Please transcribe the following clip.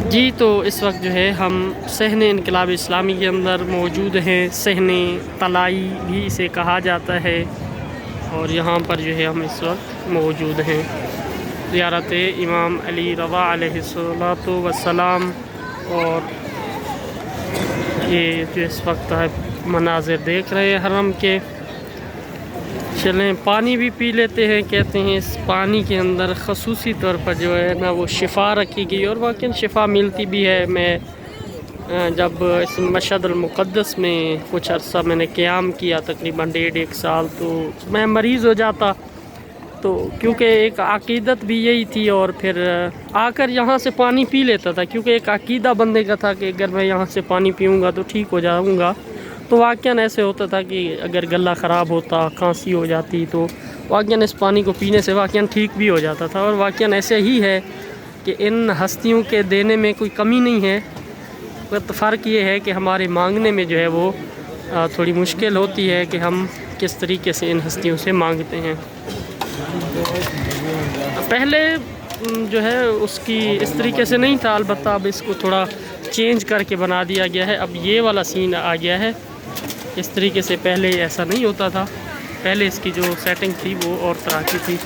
جی تو اس وقت جو ہے ہم صحن انقلاب اسلامی کے اندر موجود ہیں. صحن طلائی بھی اسے کہا جاتا ہے، اور یہاں پر جو ہے ہم اس وقت موجود ہیں. زیارت امام علی رضا علیہ الصلوۃ والسلام. اور یہ جو اس وقت مناظر دیکھ رہے ہیں حرم کے. چلیں پانی بھی پی لیتے ہیں. کہتے ہیں اس پانی کے اندر خصوصی طور پر جو ہے نا وہ شفا رکھی گئی، اور واقعاً شفا ملتی بھی ہے. میں جب اس مشہد المقدس میں کچھ عرصہ میں نے قیام کیا، تقریباً 1.5 سال، تو میں مریض ہو جاتا. تو کیونکہ ایک عقیدت بھی یہی تھی، اور پھر آ کر یہاں سے پانی پی لیتا تھا، کیونکہ ایک عقیدہ بندے کا تھا کہ اگر میں یہاں سے پانی پیوں گا تو ٹھیک ہو جاؤں گا. تو واقعاً ایسے ہوتا تھا کہ اگر گلا خراب ہوتا، کھانسی ہو جاتی، تو واقعاً اس پانی کو پینے سے واقعاً ٹھیک بھی ہو جاتا تھا. اور واقعاً ایسے ہی ہے کہ ان ہستیوں کے دینے میں کوئی کمی نہیں ہے. فرق یہ ہے کہ ہمارے مانگنے میں جو ہے وہ تھوڑی مشکل ہوتی ہے کہ ہم کس طریقے سے ان ہستیوں سے مانگتے ہیں. پہلے جو ہے اس کی اس طریقے سے نہیں تھا، البتہ اب اس کو تھوڑا چینج کر کے بنا دیا گیا ہے. اب یہ والا سین آ گیا ہے. اس طریقے سے پہلے ایسا نہیں ہوتا تھا. پہلے اس کی جو سیٹنگ تھی وہ اور طرح کی تھی.